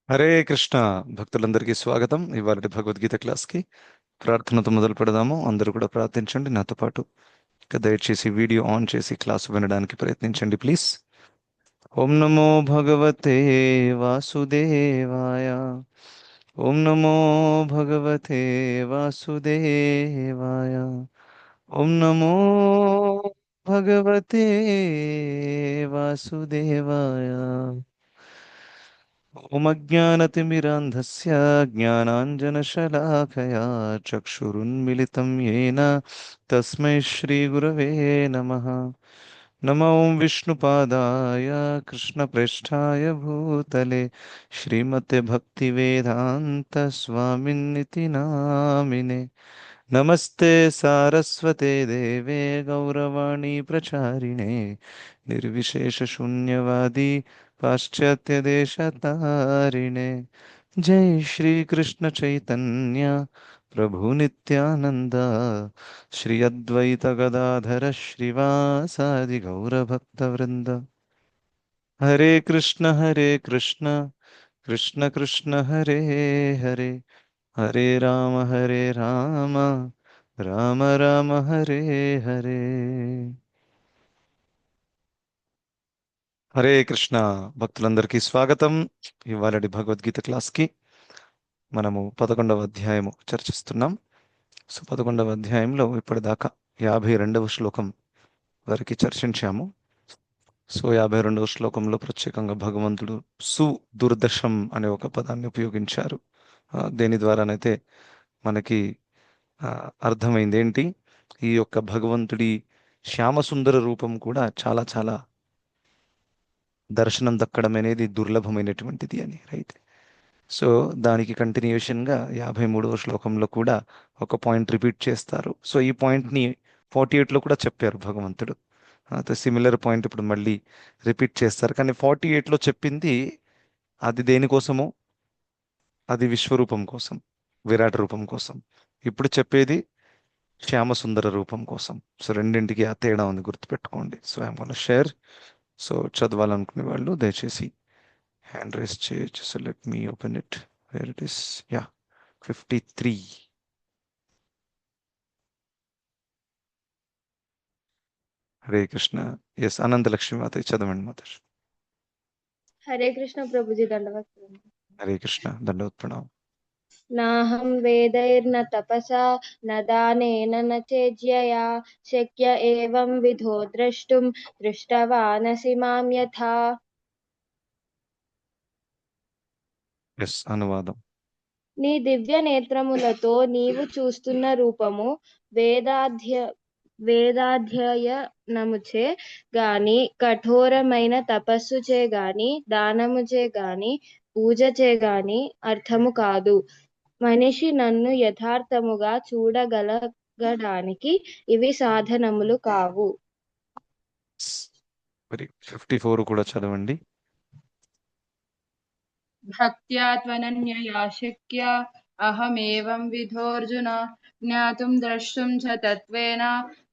హరే కృష్ణ. భక్తులందరికీ స్వాగతం. ఇవాళ భగవద్గీత క్లాస్కి ప్రార్థనతో మొదలు పెడదాము. అందరూ కూడా ప్రార్థించండి నాతో పాటు. ఇక దయచేసి వీడియో ఆన్ చేసి క్లాసు వినడానికి ప్రయత్నించండి ప్లీజ్. ఓం నమో భగవతే వాసుదేవాయ. ఓం నమో భగవతే వాసుదేవాయ. ఓం నమో భగవతే వాసుదేవాయ. ओमज्ञानतिमिरान्धस्य ज्ञानाञ्जनशलाकया चक्षुरुन्मिलितं येन तस्मै श्रीगुरवे नमः। नमो विष्णुपादाय कृष्णप्रेष्ठाय भूतले श्रीमते भक्तिवेदान्तस्वामिन्निति नामिने। नमस्ते सारस्वते देवे गौरवाणी प्रचारिणे निर्विशेषशून्यवादी पाश्चात्यदेशतारिणे। जय श्री कृष्ण चैतन्य प्रभु नित्यानंद श्री अद्वैत गदाधर श्रीवासादि गौरभक्तवृंद। हरे कृष्ण कृष्ण कृष्ण हरे हरे, हरे राम राम राम हरे हरे। హరే కృష్ణ. భక్తులందరికీ స్వాగతం. ఇవాళటి భగవద్గీత క్లాస్కి మనము 11వ అధ్యాయము చర్చిస్తున్నాం. సో 11వ అధ్యాయంలో ఇప్పటిదాకా 52వ శ్లోకం వరకు చర్చించాము. సో 52వ శ్లోకంలో ప్రత్యేకంగా భగవంతుడు సుదుర్దశం అనే ఒక పదాన్ని ఉపయోగించారు. దేని ద్వారానైతే మనకి అర్థమైంది ఏంటి, ఈ యొక్క భగవంతుడి శ్యామసుందర రూపం కూడా చాలా చాలా దర్శనం దక్కడం అనేది దుర్లభమైనటువంటిది అని, రైట్? సో దానికి కంటిన్యూషన్గా 53వ శ్లోకంలో కూడా ఒక పాయింట్ రిపీట్ చేస్తారు. సో ఈ పాయింట్ని 48లో కూడా చెప్పారు భగవంతుడు. సిమిలర్ పాయింట్ ఇప్పుడు మళ్ళీ రిపీట్ చేస్తారు. కానీ 48లో చెప్పింది అది దేనికోసమో, అది విశ్వరూపం కోసం, విరాట్ రూపం కోసం. ఇప్పుడు చెప్పేది శ్యామసుందర రూపం కోసం. సో రెండింటికి ఆ తేడా ఉంది, గుర్తుపెట్టుకోండి. So I'm gonna share. So చదవాలనుకునే వాళ్ళు దయచేసి హ్యాండ్ రేస్ చేయొచ్చు. So let me open it where it is. Yeah, 53. Hare Krishna. Yes, Ananta Lakshmi Mata చదవండి మాత. हरे कृष्ण प्रभु जी दंडवत प्रणाम। హరే కృష్ణ, దండవత్ ప్రణామం. नाहं वेदैर्न तपसा न दानेन न चेज्यया शक्य एवं विधो द्रष्टुं दृष्टवानसि मां यथा। ఎస్, అనువాదం. నీ దివ్య నేత్రములతో నీవు చూస్తున్న రూపము వేదాధ్యయనముచే గాని, కఠోరమైన తపస్సుచే గాని, దానముచే గాని, పూజచే గాని అర్థము కాదు. మనిషి నన్ను యథార్థముగా చూడగలగడానికి ఇవి సాధనములు కావు. మరి 54 కూడా చదవండి. భక్త్యా త్వనన్యయా శక్య అహమేవం విధోర్జున జ్ఞాతుం ద్రష్టుం చ తత్వేన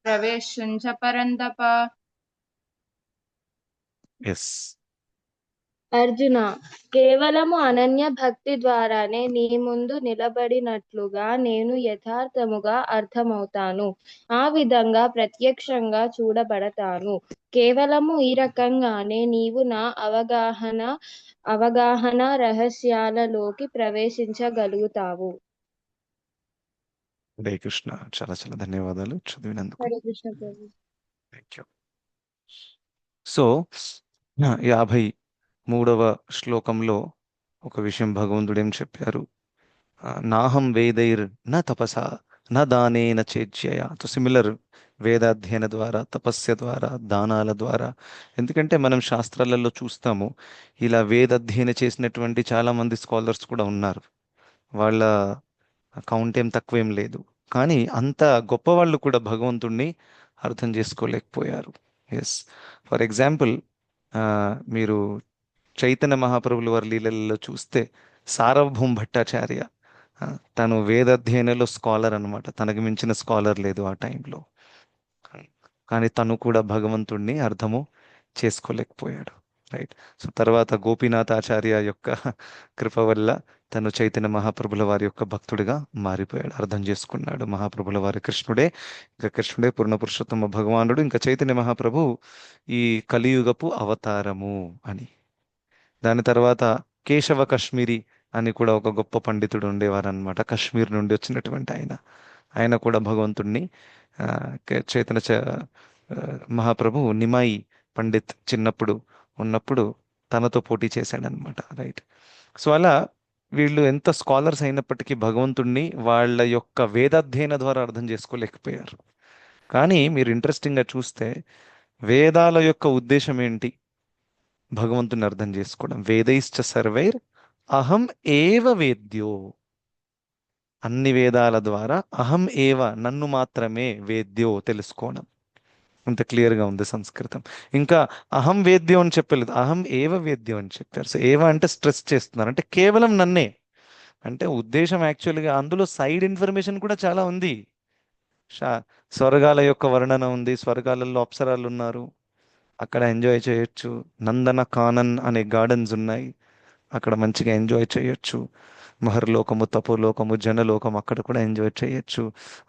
ప్రవేశుం చ పరంతప. ఎస్. అర్జున, కేవలము అనన్య భక్తి ద్వారానే నీ ముందు నిలబడినట్లుగా నేను యథార్థముగా అర్థమవుతాను. ఆ విధంగా ప్రత్యక్షంగా చూడబడతాను. కేవలము ఈ రకంగానే నీవు నా అవగాహన రహస్యాలలోకి ప్రవేశించగలుగుతావు. హరే కృష్ణ. చాలా చాలా ధన్యవాదాలు చదివినందుకు. Hare Krishna Prabhu. Thank you. So 53వ శ్లోకంలో ఒక విషయం భగవంతుడు ఏం చెప్పారు? నాహం వేదైర్ న తపస న దానేన చేజ్యయ. తో సిమిలర్, వేదాధ్యయన ద్వారా, తపస్య ద్వారా, దానాల ద్వారా. ఎందుకంటే మనం శాస్త్రాలలో చూస్తాము, ఇలా వేదాధ్యయన చేసినటువంటి చాలా మంది స్కాలర్స్ కూడా ఉన్నారు. వాళ్ళ కౌంట్ ఏం తక్కువేం లేదు. కానీ అంత గొప్పవాళ్ళు కూడా భగవంతుణ్ణి అర్థం చేసుకోలేకపోయారు. ఎస్, ఫర్ ఎగ్జాంపుల్ మీరు చైతన్య మహాప్రభుల వారి లీలలలో చూస్తే సార్వభౌమ భట్టాచార్య, తను వేదాధ్యయనలో స్కాలర్ అనమాట. తనకు మించిన స్కాలర్ లేదు ఆ టైంలో. కానీ తను కూడా భగవంతుణ్ణి అర్థము చేసుకోలేకపోయాడు. రైట్. సో తర్వాత గోపీనాథ్ ఆచార్య యొక్క కృప వల్ల తను చైతన్య మహాప్రభుల వారి యొక్క భక్తుడిగా మారిపోయాడు, అర్థం చేసుకున్నాడు మహాప్రభుల వారి కృష్ణుడే, ఇంకా కృష్ణుడే పూర్ణ పురుషోత్తమ భగవానుడు, ఇంకా చైతన్య మహాప్రభు ఈ కలియుగపు అవతారము అని. దాని తర్వాత కేశవ కశ్మీరి అని కూడా ఒక గొప్ప పండితుడు ఉండేవారు అనమాట, కశ్మీర్ నుండి వచ్చినటువంటి ఆయన. ఆయన కూడా భగవంతుణ్ణి ఆ, చైతన్య ఆ, మహాప్రభు నిమాయి పండిత్ చిన్నప్పుడు ఉన్నప్పుడు తనతో పోటీ చేశాడనమాట. రైట్. సో అలా వీళ్ళు ఎంత స్కాలర్స్ అయినప్పటికీ భగవంతుణ్ణి వాళ్ళ యొక్క వేదాధ్యయన ద్వారా అర్థం చేసుకోలేకపోయారు. కానీ మీరు ఇంట్రెస్టింగ్గా చూస్తే వేదాల యొక్క ఉద్దేశం ఏంటి? భగవంతుని అర్థం చేసుకోవడం. వేదైశ్చ సర్వైర్ అహం ఏవ వేద్యో. అన్ని వేదాల ద్వారా అహం ఏవ, నన్ను మాత్రమే, వేద్యో తెలుసుకోవడం. ఇంత క్లియర్గా ఉంది సంస్కృతం. ఇంకా అహం వేద్యం అని చెప్పలేదు, అహం ఏవ వేద్యం అని చెప్పారు. సో ఏవ అంటే స్ట్రెస్ చేస్తున్నారు, అంటే కేవలం నన్నే. అంటే ఉద్దేశం యాక్చువల్గా అందులో సైడ్ ఇన్ఫర్మేషన్ కూడా చాలా ఉంది. స్వర్గాల యొక్క వర్ణన ఉంది, స్వర్గాలలో అప్సరాలు ఉన్నారు, అక్కడ ఎంజాయ్ చేయొచ్చు. నందన కానన్ అనే గార్డెన్స్ ఉన్నాయి, అక్కడ మంచిగా ఎంజాయ్ చేయొచ్చు. మహర్లోకము, తపోలోకము, జనలోకము, అక్కడ కూడా ఎంజాయ్ చేయొచ్చు.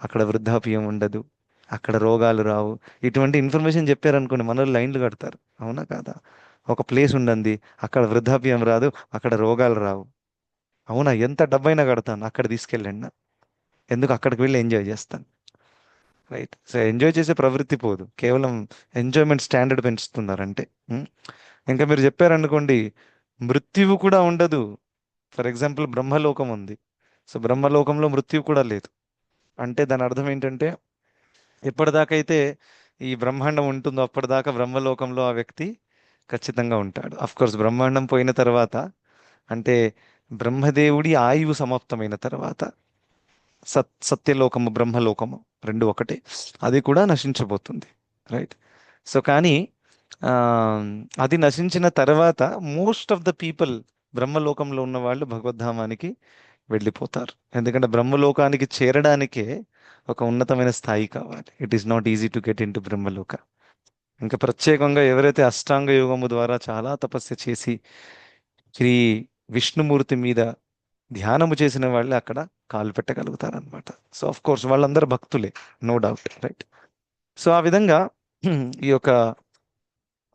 అక్కడ వృద్ధాప్యం ఉండదు, అక్కడ రోగాలు రావు. ఇటువంటి ఇన్ఫర్మేషన్ చెప్పారనుకోండి మన వాళ్ళు లైన్లు కడతారు, అవునా కాదా? ఒక ప్లేస్ ఉండండి, అక్కడ వృద్ధాప్యం రాదు, అక్కడ రోగాలు రావు. అవునా, ఎంత డబ్బైనా కడతాను, అక్కడ తీసుకెళ్ళండి. ఎందుకు? అక్కడికి వెళ్ళి ఎంజాయ్ చేస్తాను. రైట్. సో ఎంజాయ్ చేసే ప్రవృత్తి పోదు, కేవలం ఎంజాయ్మెంట్ స్టాండర్డ్ పెంచుతున్నారంటే. ఉం? ఇంకా మీరు చెప్పారనుకోండి మృత్యువు కూడా ఉండదు. ఫర్ ఎగ్జాంపుల్ బ్రహ్మలోకం ఉంది, సో బ్రహ్మలోకంలో మృత్యువు కూడా లేదు. అంటే దాని అర్థం ఏంటంటే ఎప్పటిదాకా అయితే ఈ బ్రహ్మాండం ఉంటుందో అప్పటిదాకా బ్రహ్మలోకంలో ఆ వ్యక్తి ఖచ్చితంగా ఉంటాడు. అఫ్ కోర్స్ బ్రహ్మాండం పోయిన తర్వాత, అంటే బ్రహ్మదేవుడి ఆయువు సమాప్తమైన తర్వాత సత్యలోకము బ్రహ్మలోకము రెండు ఒకటే, అది కూడా నశించబోతుంది. రైట్. సో కానీ ఆ, అది నశించిన తర్వాత మోస్ట్ ఆఫ్ ద పీపుల్, బ్రహ్మలోకంలో ఉన్న వాళ్ళు భగవద్ధామానికి వెళ్ళిపోతారు. ఎందుకంటే బ్రహ్మలోకానికి చేరడానికే ఒక ఉన్నతమైన స్థాయి కావాలి. It is not easy to get in to Brahmaloka. ఇంకా ప్రత్యేకంగా ఎవరైతే అష్టాంగ యోగము ద్వారా చాలా తపస్సు చేసి శ్రీ విష్ణుమూర్తి మీద ధ్యానము చేసిన వాళ్ళే అక్కడ కాలు పెట్టగలుగుతారనమాట. సో ఆఫ్ కోర్స్ వాళ్ళందరూ భక్తులే, నో డౌట్. రైట్. సో ఆ విధంగా ఈ యొక్క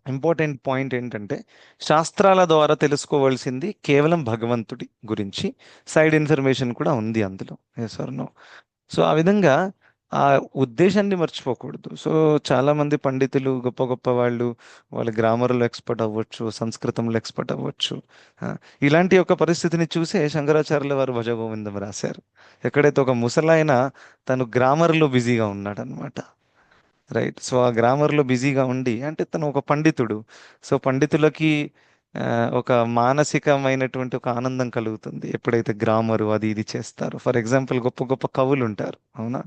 ఇంపార్టెంట్ పాయింట్ ఏంటంటే శాస్త్రాల ద్వారా తెలుసుకోవాల్సింది కేవలం భగవంతుడి గురించి, సైడ్ ఇన్ఫర్మేషన్ కూడా ఉంది అందులో. Yes or no? సో ఆ విధంగా ఆ ఉద్దేశాన్ని మర్చిపోకూడదు. సో చాలా మంది పండితులు, గొప్ప గొప్ప వాళ్ళు, వాళ్ళ గ్రామర్లో ఎక్స్పర్ట్ అవ్వచ్చు, సంస్కృతంలో ఎక్స్పర్ట్ అవ్వచ్చు. ఆ, ఇలాంటి ఒక పరిస్థితిని చూసే శంకరాచార్యుల వారు భజగోవిందం రాశారు. ఎక్కడైతే ఒక ముసలాయన తను గ్రామర్లో బిజీగా ఉన్నాడు అనమాట. రైట్. సో ఆ గ్రామర్లో బిజీగా ఉండి, అంటే తను ఒక పండితుడు, సో పండితులకి ఆ, ఒక మానసికమైనటువంటి ఒక ఆనందం కలుగుతుంది ఎప్పుడైతే గ్రామరు అది ఇది చేస్తారు. ఫర్ ఎగ్జాంపుల్ గొప్ప గొప్ప కవులు ఉంటారు, అవునా?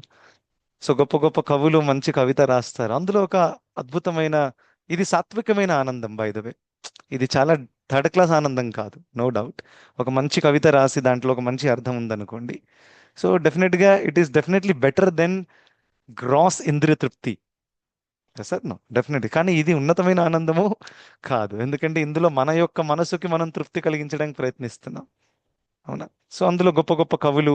సో గొప్ప గొప్ప కవులు మంచి కవిత రాస్తారు, అందులో ఒక అద్భుతమైన, ఇది సాత్వికమైన ఆనందం బై ద వే, ఇది చాలా థర్డ్ క్లాస్ ఆనందం కాదు, నో డౌట్. ఒక మంచి కవిత రాసి దాంట్లో ఒక మంచి అర్థం ఉందనుకోండి, సో డెఫినెట్గా it is definitely better then gross ఇంద్రియ తృప్తి. Sir no, definitely. కానీ ఇది ఉన్నతమైన ఆనందము కాదు, ఎందుకంటే ఇందులో మన యొక్క మనసుకి మనం తృప్తి కలిగించడానికి ప్రయత్నిస్తున్నాం, అవునా? సో అందులో గొప్ప గొప్ప కవులు,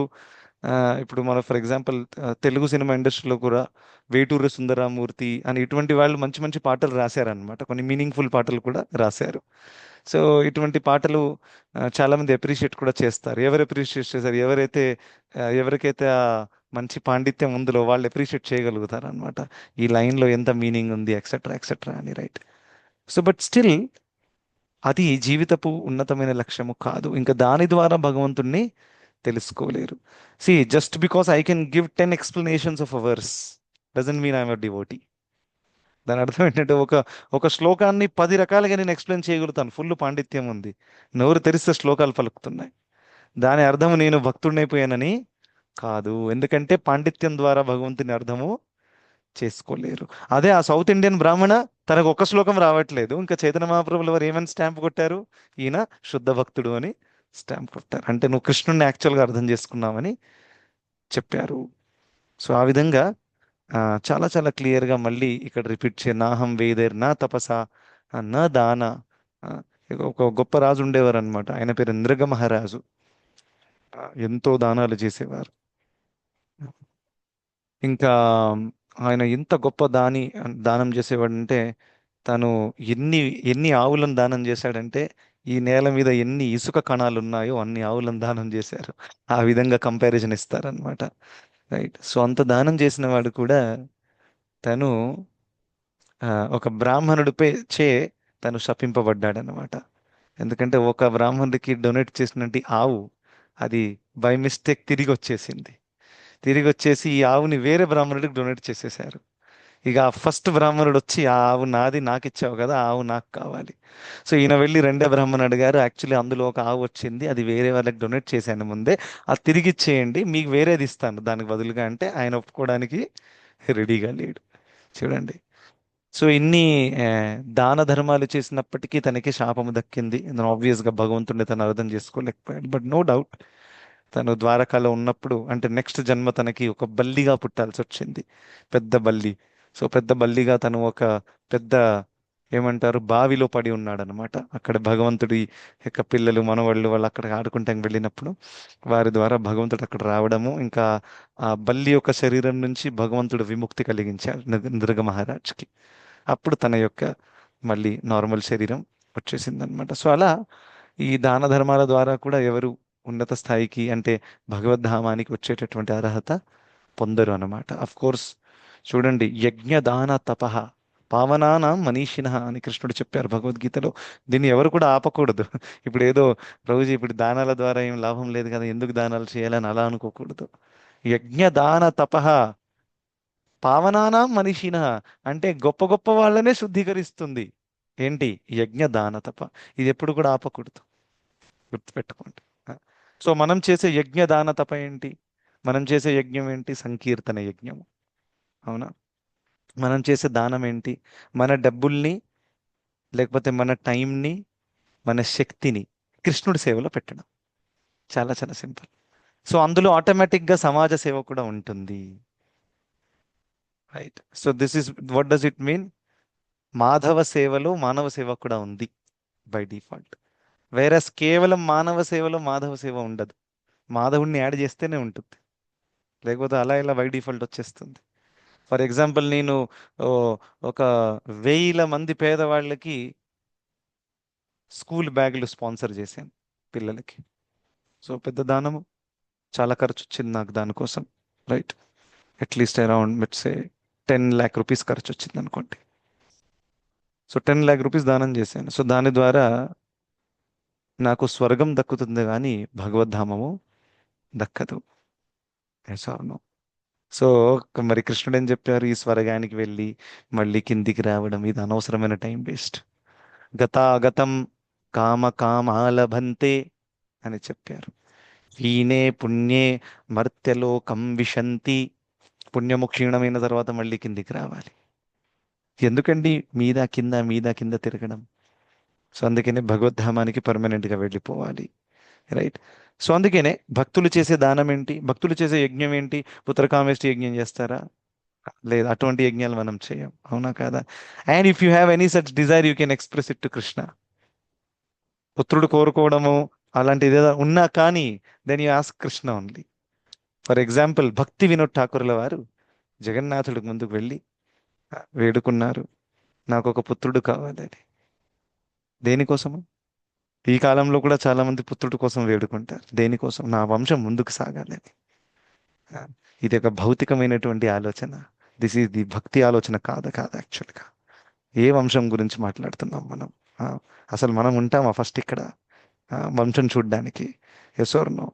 ఆ, ఇప్పుడు మన ఫర్ ఎగ్జాంపుల్ తెలుగు సినిమా ఇండస్ట్రీలో కూడా వేటూరి సుందరరామూర్తి అని ఇటువంటి వాళ్ళు మంచి మంచి పాటలు రాశారనమాట, కొన్ని మీనింగ్ఫుల్ పాటలు కూడా రాశారు. సో ఇటువంటి పాటలు చాలా మంది అప్రిషియేట్ కూడా చేస్తారు. ఎవరు అప్రిషియేట్ చేస్తారు? ఎవరికైతే ఆ మంచి పాండిత్యం ఉందో వాళ్ళు అప్రిషియేట్ చేయగలుగుతారు అనమాట, ఈ లైన్లో ఎంత మీనింగ్ ఉంది, ఎక్సెట్రా ఎక్సెట్రా అని. రైట్. సో బట్ స్టిల్ అది జీవితపు ఉన్నతమైన లక్ష్యము కాదు, ఇంకా దాని ద్వారా భగవంతుణ్ణి తెలుసుకోలేరు. See just because I can give 10 explanations of a verse doesn't mean I'm a devotee. దాని అర్థం ఏంటంటే ఒక శ్లోకాన్ని 10 రకాలుగా నేను ఎక్స్ప్లెయిన్ చేయగలుగుతాను, ఫుల్ పాండిత్యం ఉంది, నోరు తెరిస్తే శ్లోకాలు పలుకుతున్నాయి. దాని అర్థం నేను భక్తుడినైపోయానని కాదు, ఎందుకంటే పాండిత్యం ద్వారా భగవంతుని అర్థము చేసుకోలేరు. అదే ఆ సౌత్ ఇండియన్ బ్రాహ్మణ, తనకు ఒక్క శ్లోకం రావట్లేదు, ఇంకా చైతన్య మహాప్రభులు వారు ఏమని స్టాంప్ కొట్టారు? ఈయన శుద్ధ భక్తుడు అని స్టాంప్ కొట్టారు, అంటే నువ్వు కృష్ణుడిని యాక్చువల్గా అర్థం చేసుకున్నావని చెప్పారు. సో ఆ విధంగా చాలా చాలా క్లియర్గా మళ్ళీ ఇక్కడ రిపీట్ నాహం వేదేర్ నా తపస నా దాన ఆ, ఒక గొప్ప రాజు ఉండేవారు అనమాట. ఆయన పేరు నృగ మహారాజు. ఎంతో దానాలు చేసేవారు. ఇంకా ఆయన ఎంత గొప్ప దానం చేసేవాడంటే, తను ఎన్ని ఎన్ని ఆవులను దానం చేశాడంటే, ఈ నేల మీద ఎన్ని ఇసుక కణాలు ఉన్నాయో అన్ని ఆవులను దానం చేశారు. ఆ విధంగా కంపారిజన్ ఇస్తారనమాట. రైట్. సో అంత దానం చేసిన వాడు కూడా తను ఆ, ఒక బ్రాహ్మణుడిపై చే తను శపింపబడ్డాడనమాట. ఎందుకంటే ఒక బ్రాహ్మణుడికి డొనేట్ చేసినట్టు ఆవు అది బై మిస్టేక్ తిరిగి వచ్చేసింది. తిరిగి వచ్చేసి ఈ ఆవుని వేరే బ్రాహ్మణుడికి డొనేట్ చేసేసారు. ఇక ఆ ఫస్ట్ బ్రాహ్మణుడు వచ్చి, ఆ ఆవు నాది, నాకు ఇచ్చావు కదా, ఆ ఆవు నాకు కావాలి. సో ఈయన వెళ్ళి రెండో బ్రాహ్మణుడు అడిగారు, యాక్చువల్లీ అందులో ఒక ఆవు వచ్చింది, అది వేరే వాళ్ళకి డొనేట్ చేశాను ముందే, అది తిరిగి ఇచ్చేయండి, మీకు వేరేది ఇస్తాను దానికి బదులుగా అంటే ఆయన ఒప్పుకోవడానికి రెడీగా లేడు. చూడండి. సో ఇన్ని ఆ, దాన ధర్మాలు చేసినప్పటికీ తనకి శాపము దక్కింది. ఆబ్వియస్ గా భగవంతుడిని తను అర్థం చేసుకోలేకపోయాడు. బట్ నో డౌట్, తను ద్వారకాలో ఉన్నప్పుడు అంటే నెక్స్ట్ జన్మ తనకి ఒక బల్లిగా పుట్టాల్సి వచ్చింది. పెద్ద బల్లి. సో పెద్ద బల్లిగా తను ఒక పెద్ద ఏమంటారు బావిలో పడి ఉన్నాడనమాట. అక్కడ భగవంతుడి యొక్క పిల్లలు మనవాళ్ళు వాళ్ళు అక్కడ ఆడుకుంటానికి వెళ్ళినప్పుడు వారి ద్వారా భగవంతుడు అక్కడ రావడము, ఇంకా ఆ బల్లి యొక్క శరీరం నుంచి భగవంతుడు విముక్తి కలిగించాడు నృగ మహారాజ్కి. అప్పుడు తన యొక్క మళ్ళీ నార్మల్ శరీరం వచ్చేసిందనమాట. సో అలా ఈ దాన ధర్మాల ద్వారా కూడా ఎవరు ఉన్నత స్థాయికి అంటే భగవద్ధామానికి వచ్చేటటువంటి అర్హత పొందరు అన్నమాట. అఫ్ కోర్స్ చూడండి, యజ్ఞ దాన తపః పావనానాం మనీషిణః అని కృష్ణుడు చెప్పారు భగవద్గీతలో. దీన్ని ఎవరు కూడా ఆపకూడదు. ఇప్పుడు ఏదో ప్రభుజీ ఇప్పుడు దానాల ద్వారా ఏం లాభం లేదు కదా, ఎందుకు దానాలు చేయాలని అలా అనుకోకూడదు. యజ్ఞ దాన తపః పావనానాం మనీషిణః అంటే గొప్ప గొప్ప వాళ్ళనే శుద్ధీకరిస్తుంది. ఏంటి? యజ్ఞ దాన తప. ఇది ఎప్పుడు కూడా ఆపకూడదు, గుర్తుపెట్టుకోండి. ఆ. సో మనం చేసే యజ్ఞ దాన తప ఏంటి? మనం చేసే యజ్ఞం ఏంటి? సంకీర్తన యజ్ఞం. అవునా? మనం చేసే దానం ఏంటి? మన డబ్బుల్ని, లేకపోతే మన టైంని, మన శక్తిని కృష్ణుడి సేవలో పెట్టడం. చాలా చాలా సింపుల్. సో అందులో ఆటోమేటిక్గా సమాజ సేవ కూడా ఉంటుంది. Right. So this is what does it mean? Madhava సేవలో మానవ సేవ కూడా ఉంది బై డిఫాల్ట్. వేరస్ కేవలం మానవ సేవలో మాధవ సేవ ఉండదు. మాధవుడిని యాడ్ చేస్తేనే ఉంటుంది, లేకపోతే అలా ఇలా బై డిఫాల్ట్ వచ్చేస్తుంది. ఫర్ ఎగ్జాంపుల్ నేను ఓ, ఒక 1000 మంది పేదవాళ్ళకి స్కూల్ బ్యాగులు స్పాన్సర్ చేశాను పిల్లలకి. సో పెద్ద దానము. చాలా ఖర్చు వచ్చింది నాకు దానికోసం. Right. At least around let's say 10 lakh rupees ఖర్చు వచ్చింది అనుకోండి. సో 10 lakh rupees దానం చేశాను. సో దాని ద్వారా నాకు స్వర్గం దక్కుతుంది కానీ భగవద్ధామము దక్కదు. Yes or no? సో మరి కృష్ణుడు ఏం చెప్పారు? ఈ స్వర్గానికి వెళ్ళి మళ్ళీ కిందికి రావడం ఇది అనవసరమైన టైం వేస్ట్. గతాగతం కామ కామాలభంతే అని చెప్పారు. హీనే పుణ్యే మర్త్యలోకం విశంతి. పుణ్యము క్షీణమైన తర్వాత మళ్ళీ కిందికి రావాలి. ఎందుకండి మీద కింద మీద కింద తిరగడం? సో అందుకనే భగవద్ధామానికి పర్మనెంట్ గా వెళ్ళిపోవాలి. రైట్. సో అందుకనే భక్తులు చేసే దానం ఏంటి? భక్తులు చేసే యజ్ఞం ఏంటి? పుత్రకామేష్టి యజ్ఞం చేస్తారా? లేదు, అటువంటి యజ్ఞాలు మనం చేయం. అవునా కాదా? And if you have any such desire you can express it to Krishna. పుత్రుడు కోరుకోవడము అలాంటిది ఏదో ఉన్నా కానీ then you ask Krishna only. For example Bhakti Vinod ఠాకూర్ల వారు జగన్నాథుడికి ముందుకు వెళ్ళి వేడుకున్నారు, నాకు ఒక పుత్రుడు కావాలని. దేనికోసము? ఈ కాలంలో కూడా చాలా మంది పుత్రుడి కోసం వేడుకుంటారు. దేనికోసం? నా వంశం ముందుకు సాగాలని. ఆ, ఇది ఒక భౌతికమైనటువంటి ఆలోచన. దిస్ ఈజ్ ది భక్తి ఆలోచన కాదు కాదు యాక్చువల్గా. ఏ వంశం గురించి మాట్లాడుతున్నాం మనం? ఆ, అసలు మనం ఉంటామా ఫస్ట్ ఇక్కడ వంశం చూడ్డానికి? Yes or no?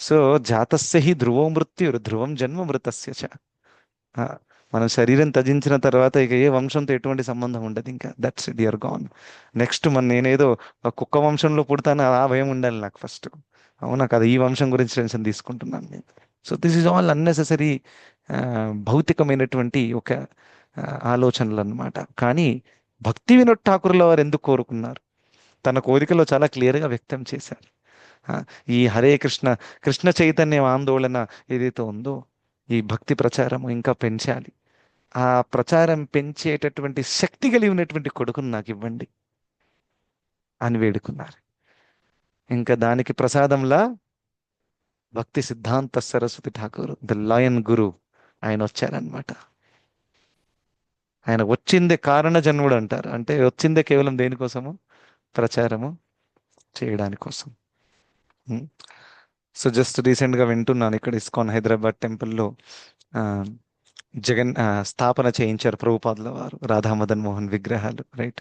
సో జాతస్య హి ధ్రువో మృత్యుర్ ధ్రువం జన్మ మృతస్య చ. ఆ, మనం శరీరం త్యజించిన తర్వాత ఇక ఏ వంశంతో ఎటువంటి సంబంధం ఉండదు ఇంకా. That's it, you're gone. Next నేనేదో ఒక కుక్క వంశంలో పుడతాను ఆ భయం ఉండాలి నాకు ఫస్ట్. అవునా కదా? ఈ వంశం గురించి టెన్షన్ తీసుకుంటున్నాను నేను. So this is all unnecessary భౌతికమైనటువంటి ఒక ఆలోచనలు అన్నమాట. కానీ భక్తి వినోద్ ఠాకూర్ల వారు ఎందుకు కోరుకున్నారు? తన కోరికలో చాలా క్లియర్గా వ్యక్తం చేశారు. ఆ, ఈ హరే కృష్ణ కృష్ణ చైతన్యం ఆందోళన ఏదైతే ఉందో, ఈ భక్తి ప్రచారం ఇంకా పెంచాలి. ఆ ప్రచారం పెంచేటటువంటి శక్తి కలిగి ఉన్నటువంటి కొడుకును నాకు ఇవ్వండి. అని వేడుకున్నారు. ఇంకా దానికి ప్రసాదంలా భక్తి సిద్ధాంత సరస్వతి ఠాకూర్ ద లయన్ గురు ఆయన వచ్చారనమాట. ఆయన వచ్చిందే కారణ జన్ముడు అంటారు. అంటే వచ్చిందే కేవలం దేనికోసము? ప్రచారము చేయడాని కోసం. సో జస్ట్ రీసెంట్గా వింటున్నాను, ఇక్కడ ఇస్కాన్ హైదరాబాద్ టెంపుల్లో ఆ, స్థాపన చేయించారు ప్రభుపాదుల వారు రాధా మదన్ మోహన్ విగ్రహాలు, రైట్?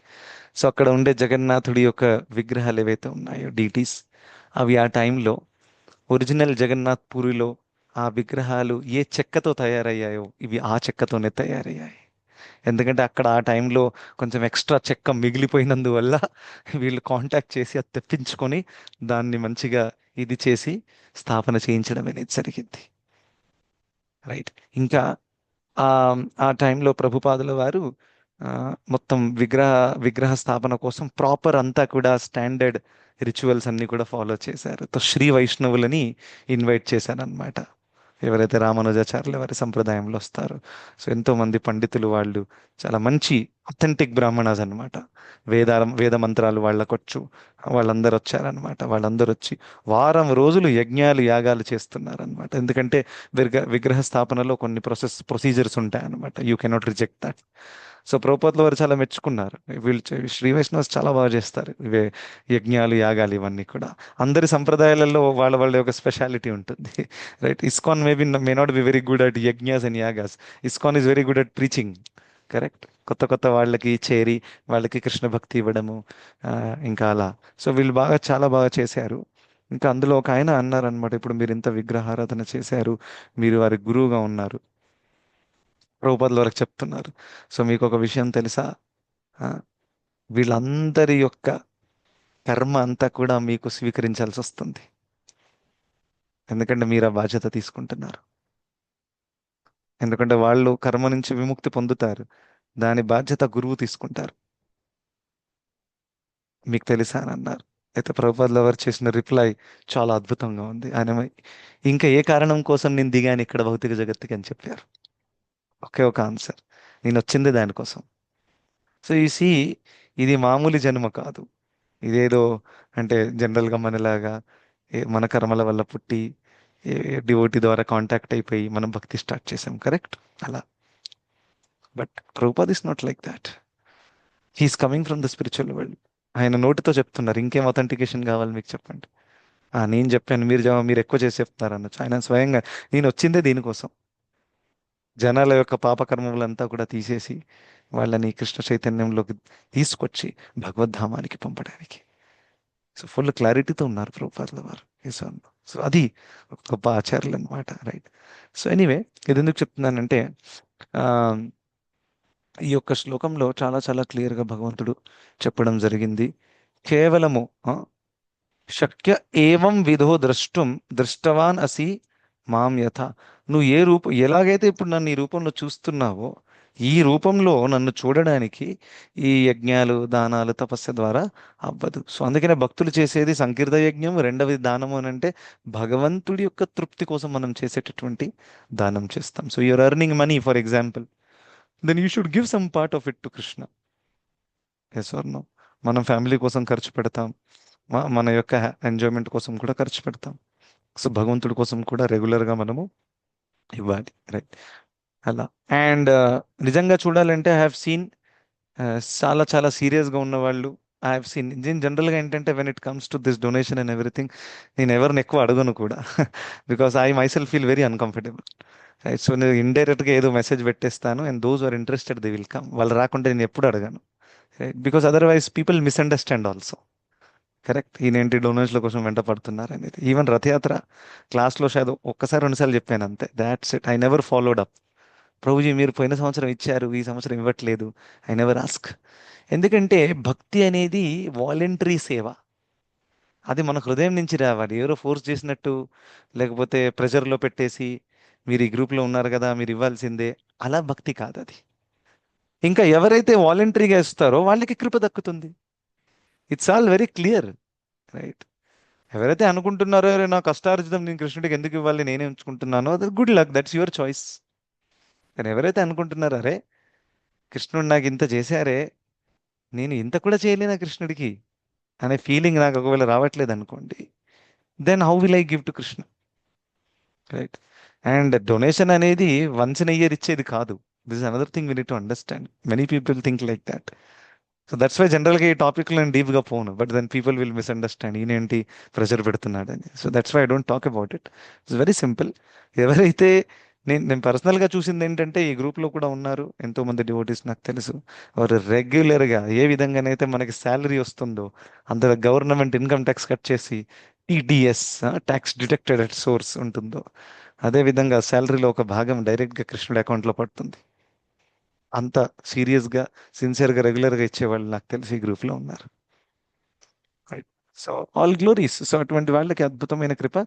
సో అక్కడ ఉండే జగన్నాథుడి యొక్క విగ్రహాలు ఏవైతే ఉన్నాయో డీటీస్, అవి ఆ టైంలో ఒరిజినల్ జగన్నాథ్ పూరిలో ఆ విగ్రహాలు ఏ చెక్కతో తయారయ్యాయో ఇవి ఆ చెక్కతోనే తయారయ్యాయి. ఎందుకంటే అక్కడ ఆ టైంలో కొంచెం ఎక్స్ట్రా చెక్క మిగిలిపోయినందువల్ల వీళ్ళు కాంటాక్ట్ చేసి అది తెప్పించుకొని దాన్ని మంచిగా ఇది చేసి స్థాపన చేయించడం అనేది జరిగింది, రైట్? ఇంకా ఆ ఆ టైంలో ప్రభుపాదుల వారు ఆ, మొత్తం విగ్రహ స్థాపన కోసం ప్రాపర్ అంతా కూడా స్టాండర్డ్ రిచువల్స్ అన్ని కూడా ఫాలో చేశారు. తో శ్రీ వైష్ణవులని ఇన్వైట్ చేశారనమాట, ఎవరైతే రామానుజాచార్యుల వారి సంప్రదాయంలో వస్తారో. సో ఎంతో మంది పండితులు, వాళ్ళు చాలా మంచి అథెంటిక్ బ్రాహ్మణాస్ అనమాట. వేద మంత్రాలు వాళ్ళకొచ్చు, వాళ్ళందరూ వచ్చారనమాట. వాళ్ళందరూ వచ్చి వారం రోజులు యజ్ఞాలు యాగాలు చేస్తున్నారనమాట. ఎందుకంటే విగ్రహ స్థాపనలో కొన్ని ప్రొసీజర్స్ ఉంటాయన్నమాట. You cannot reject that. So ప్రభుపాదుల వారు చాలా మెచ్చుకున్నారు, వీళ్ళు శ్రీ వైష్ణవ్స్ చాలా బాగా చేస్తారు ఇవే యజ్ఞాలు యాగాలు ఇవన్నీ కూడా. అందరి సంప్రదాయాలలో వాళ్ళ వాళ్ళ యొక్క స్పెషాలిటీ ఉంటుంది, right? ISKCON may not be very good at yajnas and yagas. ISKCON is very good at preaching, correct? కొత్త కొత్త వాళ్ళకి చేరి వాళ్ళకి కృష్ణ భక్తి ఇవ్వడము, ఆ, ఇంకా అలా. సో వీళ్ళు చాలా బాగా చేశారు. ఇంకా అందులో ఒక ఆయన అన్నారనమాట, ఇప్పుడు మీరు ఇంత విగ్రహారాధన చేశారు, మీరు వారి గురువుగా ఉన్నారు, ప్రభుపాదుల వరకు చెప్తున్నారు. సో మీకు ఒక విషయం తెలుసా? ఆ, వీళ్ళందరి యొక్క కర్మ అంతా కూడా మీకు స్వీకరించాల్సి వస్తుంది, ఎందుకంటే మీరు ఆ బాధ్యత తీసుకుంటున్నారు. ఎందుకంటే వాళ్ళు కర్మ నుంచి విముక్తి పొందుతారు, దాని బాధ్యత గురువు తీసుకుంటారు. మీకు తెలుసా అని అన్నారు. అయితే ప్రభుపాదుల వారు చేసిన రిప్లై చాలా అద్భుతంగా ఉంది. ఆయన ఇంకా ఏ కారణం కోసం నేను దిగాను ఇక్కడ భౌతిక జగత్తుకి అని చెప్పారు. ఒకే ఒక ఆన్సర్, నేను వచ్చింది దానికోసం. సో ఈ సి ఇది మామూలు జన్మ కాదు. ఇదేదో అంటే జనరల్గా మనలాగా మన కర్మల వల్ల పుట్టి డివోటీ ద్వారా కాంటాక్ట్ అయిపోయి మనం భక్తి స్టార్ట్ చేసాం, కరెక్ట్? అలా. But Prabhupad is not like that. He is coming from the spiritual world. ఆయన నోటితో చెప్తున్నారు, ఇంకేం అథెంటికేషన్ కావాలి మీకు చెప్పండి. నేను చెప్పాను, మీరు ఎక్కువ చేసి చెప్తున్నారు అనొచ్చు. ఆయన స్వయంగా నేను వచ్చిందే దీనికోసం, జనాల యొక్క పాపకర్మములంతా కూడా తీసేసి వాళ్ళని కృష్ణ చైతన్యంలోకి తీసుకొచ్చి భగవద్ధామానికి పంపడానికి. సో ఫుల్ క్లారిటీతో ఉన్నారు ప్రభుపాదుల వారు. సో అది ఒక గొప్ప ఆచార్యులు అనమాట, రైట్? సో ఎనీవే, ఇది ఎందుకు చెప్తున్నానంటే ఆ, ఈ యొక్క శ్లోకంలో చాలా చాలా క్లియర్గా భగవంతుడు చెప్పడం జరిగింది. కేవలము శక్య ఏవం విధో ద్రష్టుం దృష్టవాన్ అసి మాం యథ. నువ్వు ఎలాగైతే ఇప్పుడు నన్ను ఈ రూపంలో చూస్తున్నావో, ఈ రూపంలో నన్ను చూడడానికి ఈ యజ్ఞాలు దానాలు తపస్సు ద్వారా అవ్వదు. సో అందుకనే భక్తులు చేసేది సంకీర్త యజ్ఞం, రెండవది దానము అని అంటే భగవంతుడి యొక్క తృప్తి కోసం మనం చేసేటటువంటి దానం చేస్తాం. So you're earning money for example, then you should give some part of it to Krishna. Yes or no? మనం ఫ్యామిలీ కోసం ఖర్చు పెడతాం, మన యొక్క ఎంజాయ్మెంట్ కోసం కూడా ఖర్చు పెడతాం. సో భగవంతుడి కోసం కూడా రెగ్యులర్గా మనము ఇవ్వాలి, రైట్? అలా. అండ్ నిజంగా చూడాలంటే ఐ హ్యావ్ సీన్ చాలా చాలా సీరియస్గా ఉన్న వాళ్ళు. ఐ హ్యావ్ సీన్ జనరల్గా ఏంటంటే when it comes to this donation and everything, నేను ఎవరిని ఎక్కువ అడగను కూడా because I myself feel very uncomfortable, right? So నేను ఇండైరెక్ట్గా ఏదో మెసేజ్ పెట్టేస్తాను, and those are interested they will come. వాళ్ళు రాకుంటే నేను ఎప్పుడు అడగాను, right? Because otherwise people misunderstand also, correct? ఈయనేంటి డొనేషన్ల కోసం వెంట పడుతున్నారు అనేది. ఈవెన్ రథయాత్ర క్లాస్లో షాయద్ ఒక్కసారి రెండుసార్లు చెప్పాను అంతే, that's it. I never followed up. Prabhuji మీరు పోయిన సంవత్సరం ఇచ్చారు, ఈ సంవత్సరం ఇవ్వట్లేదు, ఐ నెవర్ ఆస్క్. ఎందుకంటే భక్తి అనేది వాలంటరీ సేవ, అది మన హృదయం నుంచి రావాలి. ఎవరో ఫోర్స్ చేసినట్టు, లేకపోతే ప్రెషర్లో పెట్టేసి మీరు ఈ గ్రూప్లో ఉన్నారు కదా మీరు ఇవ్వాల్సిందే, అలా భక్తి కాదు అది. ఇంకా ఎవరైతే వాలంటరీగా ఇస్తారో వాళ్ళకి కృప దక్కుతుంది. It's all very clear, right? ఎవరైతే అనుకుంటున్నారో "అరే, నా కష్టార్జితం నేను కృష్ణుడికి ఎందుకు ఇవ్వాలి, నేనే ఉంచుకుంటున్నానో, good luck, that's your choice. కానీ ఎవరైతే అనుకుంటున్నారో అరే కృష్ణుడు నాకు ఇంత చేశారే, నేను ఇంత కూడా చేయలేనా కృష్ణుడికి అనే ఫీలింగ్ నాకు ఒకవేళ రావట్లేదు అనుకోండి, then how will I give to Krishna, right? And donation అనేది వన్స్ ఇన్ ఇయర్ ఇచ్చేది కాదు. This is another thing we need to understand. Many people think like that. So that's why జనరల్గా ఈ టాపిక్లో నేను డీప్గా పోను, but then people will misunderstand ఈయనేంటి ప్రెషర్ పెడుతున్నాడని. So that's why I don't talk about it. It's very simple. ఎవరైతే నేను పర్సనల్గా చూసింది ఏంటంటే, ఈ గ్రూప్లో కూడా ఉన్నారు ఎంతోమంది డివోటీస్ నాకు తెలుసు, వారు రెగ్యులర్గా ఏ విధంగానైతే మనకి శాలరీ వస్తుందో అందులో గవర్నమెంట్ ఇన్కమ్ ట్యాక్స్ కట్ చేసి TDS, tax deducted at source ఉంటుందో, అదే విధంగా శాలరీలో ఒక భాగం డైరెక్ట్గా కృష్ణుడి అకౌంట్లో పడుతుంది. అంత సీరియస్గా సిన్సియర్గా రెగ్యులర్గా ఇచ్చేవాళ్ళు నాకు తెలిసి ఈ గ్రూప్లో ఉన్నారు. Right. So all glories. So అటువంటి వాళ్ళకి అద్భుతమైన కృప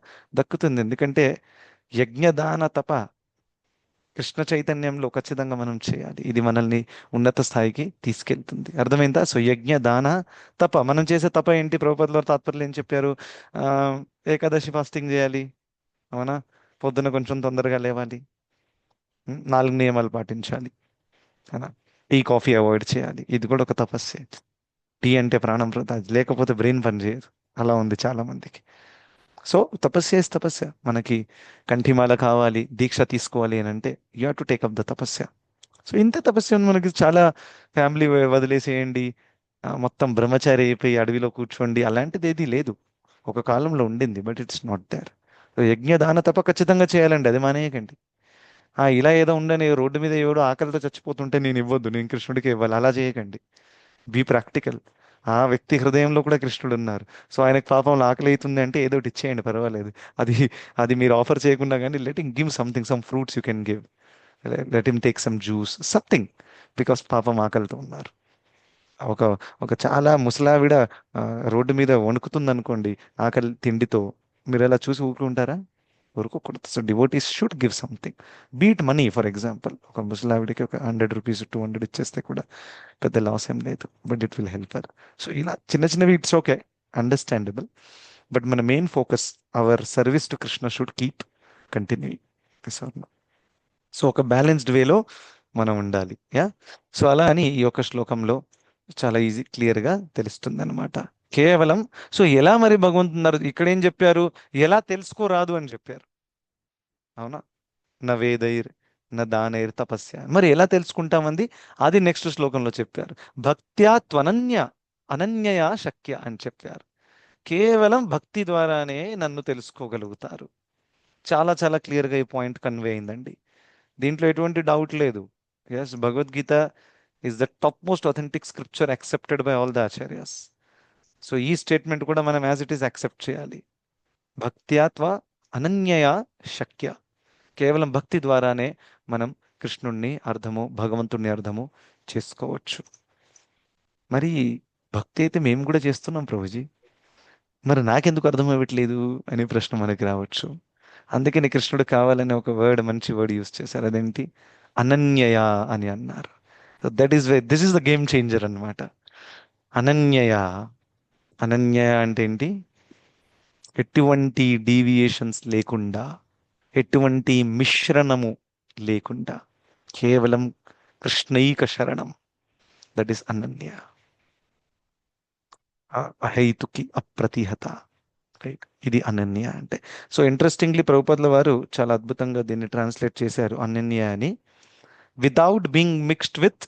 దక్కుతుంది. ఎందుకంటే యజ్ఞదాన తప కృష్ణ చైతన్యంలో ఖచ్చితంగా మనం చేయాలి. ఇది మనల్ని ఉన్నత స్థాయికి తీసుకెళ్తుంది. అర్థమైందా? సో యజ్ఞ దాన తప, మనం చేసే తప ఏంటి? ప్రభుపాదుల వారు తాత్పర్యం ఏం చెప్పారు? ఆ, ఏకాదశి ఫాస్టింగ్ చేయాలి, అవునా? పొద్దున కొంచెం తొందరగా లేవాలి, 4 నియమాలు పాటించాలి, అవునా? టీ కాఫీ అవాయిడ్ చేయాలి. ఇది కూడా ఒక తపస్సే. టీ అంటే ప్రాణం ప్రద, అది లేకపోతే బ్రెయిన్ పని చేయదు. అలా ఉంది చాలా మందికి. So tapasya is tapasya. మనకి కంఠిమాల కావాలి, దీక్ష తీసుకోవాలి అని అంటే you have to take up the tapasya. So ఇంత తపస్య ఉంది మనకి. చాలా ఫ్యామిలీ వదిలేసేయండి, మొత్తం బ్రహ్మచారి అయిపోయి అడవిలో కూర్చోండి, అలాంటిది ఏది లేదు. ఒక కాలంలో ఉండింది, బట్ ఇట్స్ నాట్ దేర్. యజ్ఞ దాన తప ఖచ్చితంగా చేయాలండి, అది మానేయకండి. ఇలా ఏదో ఉండని రోడ్డు మీద ఎవడో ఆకలితో చచ్చిపోతుంటే నేను ఇవ్వద్దు, నేను కృష్ణుడికి ఇవ్వాలి, అలా చేయకండి. Be practical. ఆ వ్యక్తి హృదయంలో కూడా కృష్ణుడు ఉన్నారు. సో ఆయనకు పాపంలో ఆకలి అవుతుంది అంటే ఏదో ఒకటి ఇచ్చేయండి, పర్వాలేదు. అది అది మీరు ఆఫర్ చేయకుండా కానీ let him give something, some fruits you can give, let him take some juice, something, because పాపం ఆకలితో ఉన్నారు. ఒక ఒక చాలా ముసలావిడ ఆ, రోడ్డు మీద వణుకుతుంది అనుకోండి ఆకలి తిండితో, మీరు ఎలా చూసి ఊరుకుంటారా? ఊరుకోకూడదు. So devotees should give something, be it money. For example, ఒక ముసలావిడికి ఒక 100 రూపీస్ 200 ఇచ్చేస్తే కూడా పెద్ద లాస్ ఏం లేదు, but it will help her. So ఇలా చిన్న చిన్నవి ఇట్స్ ఓకే, అండర్స్టాండబుల్, బట్ మన main focus our service to Krishna should keep continuing. So ఒక బ్యాలెన్స్డ్ వేలో మనం ఉండాలి. యా. సో అలా అని ఈ యొక్క శ్లోకంలో చాలా ఈజీ క్లియర్గా తెలుస్తుంది అనమాట. కేవలం సో ఎలా మరి భగవంతున్నారు ఇక్కడ ఏం చెప్పారు? ఎలా తెలుసుకోరాదు అని చెప్పారు, అవునా? నా వేదైర్ నా దానైర్ తపస్య. మరి ఎలా తెలుసుకుంటామంది? అది నెక్స్ట్ శ్లోకంలో చెప్పారు. భక్త్యా త్వనన్య అనన్యయా శక్య అని చెప్పారు. కేవలం భక్తి ద్వారానే నన్ను తెలుసుకోగలుగుతారు. చాలా చాలా క్లియర్గా ఈ పాయింట్ కన్వే అయిందండి. దీంట్లో ఎటువంటి డౌట్ లేదు. Yes, Bhagavad Gita is the top most authentic scripture accepted by all the acharyas. So ఈ స్టేట్మెంట్ కూడా మనం యాజ్ ఇట్ ఈస్ యాక్సెప్ట్ చేయాలి. భక్త్యాత్వ అనన్యయా శక్య, కేవలం భక్తి ద్వారానే మనం కృష్ణుణ్ణి అర్థము, భగవంతుణ్ణి అర్థము చేసుకోవచ్చు. మరి భక్తి అయితే మేము కూడా చేస్తున్నాం ప్రభుజీ, మరి నాకెందుకు అర్థం అవ్వట్లేదు అనే ప్రశ్న మనకి రావచ్చు. అందుకని కృష్ణుడు కావాలని ఒక వర్డ్, మంచి వర్డ్ యూస్ చేశారు. అదేంటి? అనన్యయ అని అన్నారు. So that is this is the game changer అన్నమాట. అనన్యయ. అనన్యయ అంటే ఏంటి? ఎటువంటి డీవియేషన్స్ లేకుండా, ఎటువంటి మిశ్రణము లేకుండా, కేవలం కృష్ణైక శరణం, దట్ ఈస్ అనన్య. అహైతుకి అప్రతిహత, రైట్? ఇది అనన్య అంటే. సో ఇంట్రెస్టింగ్లీ ప్రభుపాదుల వారు చాలా అద్భుతంగా దీన్ని ట్రాన్స్లేట్ చేశారు, అనన్య అని, without being mixed with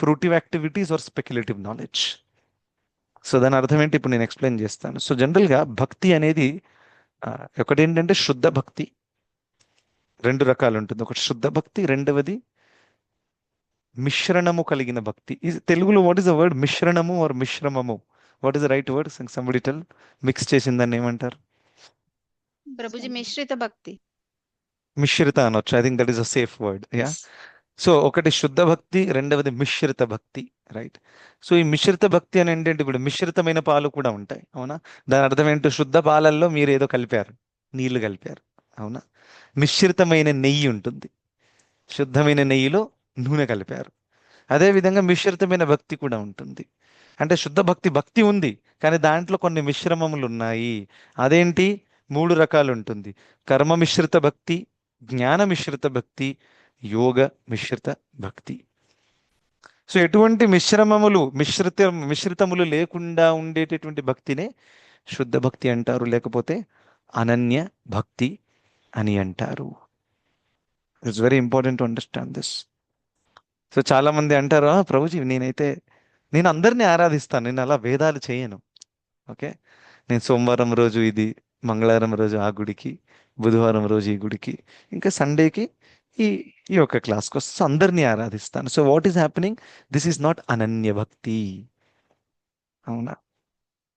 fruitive activities or speculative knowledge. So దాని అర్థం ఏంటి ఇప్పుడు నేను ఎక్స్ప్లెయిన్ చేస్తాను. సో జనరల్గా భక్తి అనేది ఒకటి ఏంటంటే శుద్ధ భక్తి, 2 రకాలు ఉంటుంది. ఒకటి శుద్ధ భక్తి, రెండవది మిశ్రణము కలిగిన భక్తి. తెలుగులో వాట్ ఈస్ ద వర్డ్? మిశ్రణము ఆర్ మిశ్రమము, what is the right word? Somebody tell. Mix చేసిందని ఏమంటారు? ప్రభుజీ మిశ్రిత భక్తి. మిశ్రిత అనొచ్చు. I think that is a safe word. Yeah. So ఒకటి శుద్ధ భక్తి, రెండవది మిశ్రిత భక్తి, రైట్? సో ఈ మిశ్రిత భక్తి అని ఏంటంటే ఇప్పుడు మిశ్రితమైన పాలు కూడా ఉంటాయి, అవునా? దాని అర్థం ఏంటో, శుద్ధ పాలల్లో మీరు ఏదో కలిపారు, నీళ్లు కలిపారు, అవునా? మిశ్రితమైన నెయ్యి ఉంటుంది, శుద్ధమైన నెయ్యిలో నూనె కలిపారు. అదేవిధంగా మిశ్రితమైన భక్తి కూడా ఉంటుంది. అంటే శుద్ధ భక్తి భక్తి ఉంది, కానీ దాంట్లో కొన్ని మిశ్రమములు ఉన్నాయి. అదేంటి? 3 రకాలు ఉంటుంది. కర్మ మిశ్రిత భక్తి, జ్ఞాన మిశ్రిత భక్తి, యోగ మిశ్రిత భక్తి. సో ఎటువంటి మిశ్రితములు లేకుండా ఉండేటటువంటి భక్తినే శుద్ధ భక్తి అంటారు, లేకపోతే అనన్య భక్తి అని అంటారు. It's very important to understand this. So చాలా మంది అంటారు, ప్రభుజీ నేను అందరినీ ఆరాధిస్తాను, నేను అలా భేదాలు చేయను. ఓకే, నేను సోమవారం రోజు ఇది, మంగళవారం రోజు ఆ గుడికి, బుధవారం రోజు ఈ గుడికి, ఇంకా సండేకి ఈ ఈ యొక్క క్లాస్కి వస్తే సో అందరినీ ఆరాధిస్తాను. So what is happening? This is not అనన్య భక్తి. అవునా?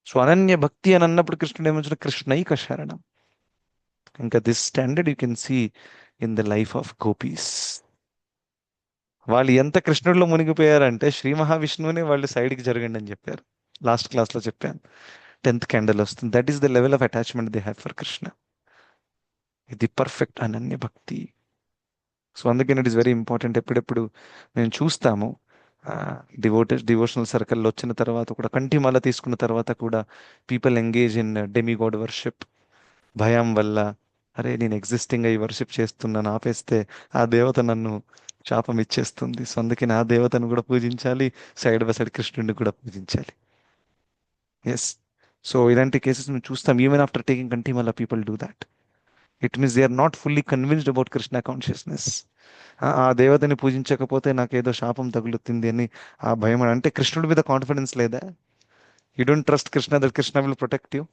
సో అనన్య భక్తి అని అన్నప్పుడు కృష్ణుడు ఏమంటాడు? కృష్ణైక శరణం. ఇంకా this standard you can see in the life of gopis. వాళ్ళు ఎంత కృష్ణుడిలో మునిగిపోయారంటే శ్రీ మహావిష్ణువునే వాళ్ళు సైడ్కి జరగండి అని చెప్పారు. లాస్ట్ క్లాస్లో చెప్పాను, 10th క్యాండిల్ వస్తుంది. That is the level of attachment they have for Krishna. ఇది పర్ఫెక్ట్ అనన్య భక్తి. సో అందుకని ఇట్ ఈస్ వెరీ ఇంపార్టెంట్. ఎప్పుడెప్పుడు మేము చూస్తాము డివోషనల్ సర్కిల్లో వచ్చిన తర్వాత కూడా, కంఠిమాల తీసుకున్న తర్వాత కూడా people engage in demigod worship. భయం వల్ల, అరే నేను ఎగ్జిస్టింగ్ అయ్యి వర్షిప్ చేస్తున్నాను, ఆపేస్తే ఆ దేవత నన్ను శాపం ఇచ్చేస్తుంది. సో అందుకని ఆ దేవతను కూడా పూజించాలి, సైడ్ బై సైడ్ కృష్ణుడిని కూడా పూజించాలి. ఎస్. సో ఇలాంటి కేసెస్ మేము చూస్తాం. Even after taking kanthimala people do that. It means they are not fully convinced about Krishna consciousness. ఆ దేవతని పూజించకపోతే నాకేదో శాపం తగులుతుంది అని ఆ భయం. అంటే కృష్ణుడి మీద కాన్ఫిడెన్స్ లేదా? You don't trust Krishna that Krishna will protect you.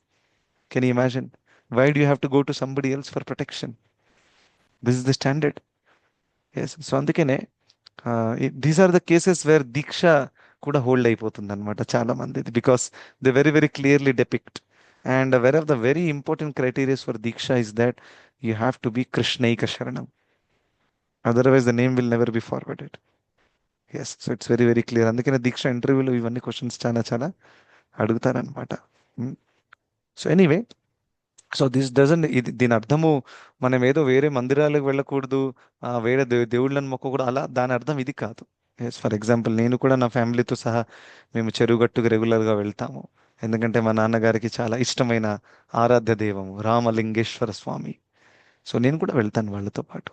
Can you imagine? Why do you have to go to somebody else for protection? This is the standard. Yes. So అందుకనే these are the cases where దీక్ష కూడా hold అయిపోతుంది అనమాట చాలా మంది, because they very very clearly depict. And one of the very important criteria for Diksha is that you have to be Krishnaika Sharanam. Otherwise, the name will never be forwarded. Yes, so it's very, very clear. అందుకనే దీక్ష ఇంటర్వ్యూలో ఇవన్నీ questions చాలా చాలా అడుగుతారనమాట. So anyway, so this doesn't, దీని అర్థము మనం ఏదో వేరే మందిరాలకు వెళ్ళకూడదు, వేరే దేవుళ్ళని మొక్కకూడదు, అలా దాని అర్థం ఇది కాదు. ఎస్, ఫర్ ఎగ్జాంపుల్ నేను కూడా నా ఫ్యామిలీతో సహా మేము చెరువుగట్టుకు రెగ్యులర్గా వెళ్తాము. ఎందుకంటే మా నాన్నగారికి చాలా ఇష్టమైన ఆరాధ్య దైవము రామలింగేశ్వర స్వామి. సో నేను కూడా వెళ్తాను వాళ్ళతో పాటు,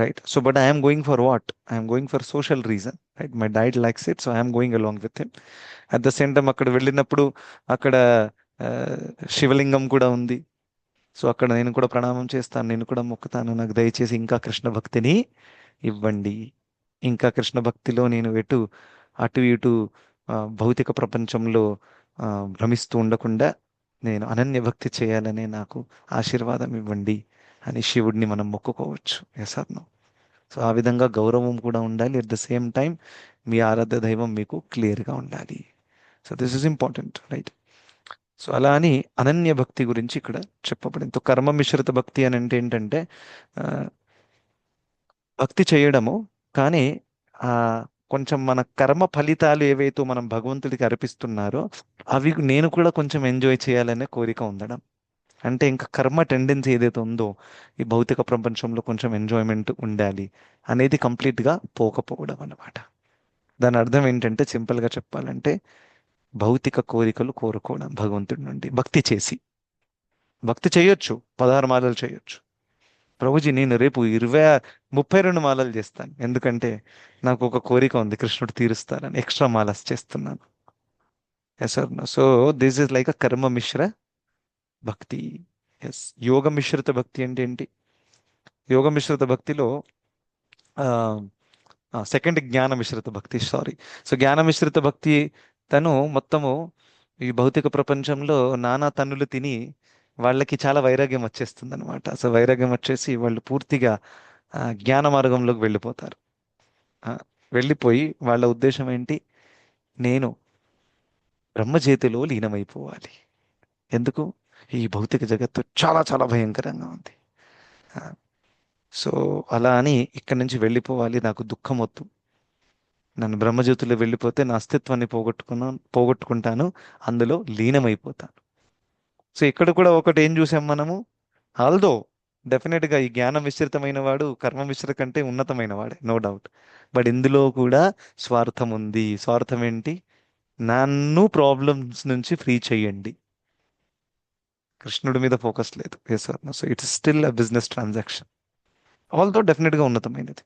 right? So but I'm going for what? I'm going for social reason, right? My dad likes it, so I'm going along with him. At the same time అక్కడ వెళ్ళినప్పుడు అక్కడ శివలింగం కూడా ఉంది. సో అక్కడ నేను కూడా ప్రణామం చేస్తాను, నేను కూడా మొక్కుతాను, నాకు దయచేసి ఇంకా కృష్ణ భక్తిని ఇవ్వండి. ఇంకా కృష్ణ భక్తిలో నేను అటు ఇటు భౌతిక ప్రపంచంలో భ్రమిస్తూ ఉండకుండా నేను అనన్య భక్తి చేయాలనే నాకు ఆశీర్వాదం ఇవ్వండి అని శివుడిని మనం మొక్కుకోవచ్చు. Yes or no? సో ఆ విధంగా గౌరవం కూడా ఉండాలి. అట్ ద సేమ్ టైం మీ ఆరాధ్య దైవం మీకు క్లియర్గా ఉండాలి. So this is important, right? So అలా అని అనన్య భక్తి గురించి ఇక్కడ చెప్పబడింది. కర్మ మిశ్రిత భక్తి అని అంటే ఏంటంటే భక్తి చేయడము, కానీ కొంచెం మన కర్మ ఫలితాలు ఏవైతే మనం భగవంతుడికి అర్పిస్తున్నారో అవి నేను కూడా కొంచెం ఎంజాయ్ చేయాలనే కోరిక ఉండడం. అంటే ఇంకా కర్మ టెండెన్సీ ఏదైతే ఉందో ఈ భౌతిక ప్రపంచంలో కొంచెం ఎంజాయ్మెంట్ ఉండాలి అనేది కంప్లీట్గా పోకపోవడం అన్నమాట. దాని అర్థం ఏంటంటే సింపుల్గా చెప్పాలంటే భౌతిక కోరికలు కోరుకోవడం భగవంతుడి నుండి. భక్తి చేయొచ్చు, 16 మాలలు చేయొచ్చు. ప్రభుజీ నేను రేపు 32 మాలలు చేస్తాను, ఎందుకంటే నాకు ఒక కోరిక ఉంది, కృష్ణుడు తీరుస్తారని ఎక్స్ట్రా మాలస్ చేస్తున్నాను. Yes sir. So this is like a కర్మ మిశ్ర భక్తి. ఎస్. యోగ మిశ్రిత భక్తి అంటే ఏంటి? యోగ మిశ్రిత భక్తిలో సెకండ్ జ్ఞాన మిశ్రిత భక్తి, సారీ. సో జ్ఞాన మిశ్రిత భక్తి తను మొత్తము ఈ భౌతిక ప్రపంచంలో నానా తన్నులు తిని వాళ్ళకి చాలా వైరాగ్యం వచ్చేస్తుంది అనమాట. సో వైరాగ్యం వచ్చేసి వాళ్ళు పూర్తిగా జ్ఞాన మార్గంలోకి వెళ్ళిపోతారు. వెళ్ళిపోయి వాళ్ళ ఉద్దేశం ఏంటి? నేను బ్రహ్మజ్యోతిలో లీనమైపోవాలి. ఎందుకు? ఈ భౌతిక జగత్తు చాలా చాలా భయంకరంగా ఉంది. సో అలా అని ఇక్కడి నుంచి వెళ్ళిపోవాలి, నాకు దుఃఖం వద్దు, నన్ను బ్రహ్మజ్యోతిలో వెళ్ళిపోతే నా అస్తిత్వాన్ని పోగొట్టుకుంటాను, అందులో లీనమైపోతాను. సో ఇక్కడ కూడా ఒకటి ఏం చూసాం మనము? ఆల్దో డెఫినెట్గా ఈ జ్ఞానం మిశ్రితమైన వాడు కర్మ మిశ్రిత కంటే ఉన్నతమైన వాడే, నో డౌట్. బట్ ఇందులో కూడా స్వార్థం ఉంది. స్వార్థం ఏంటి? నన్ను ప్రాబ్లమ్స్ నుంచి ఫ్రీ చేయండి. కృష్ణుడి మీద ఫోకస్ లేదు. Yes sir. So it's still a business transaction. Although డెఫినెట్గా ఉన్నతమైనది.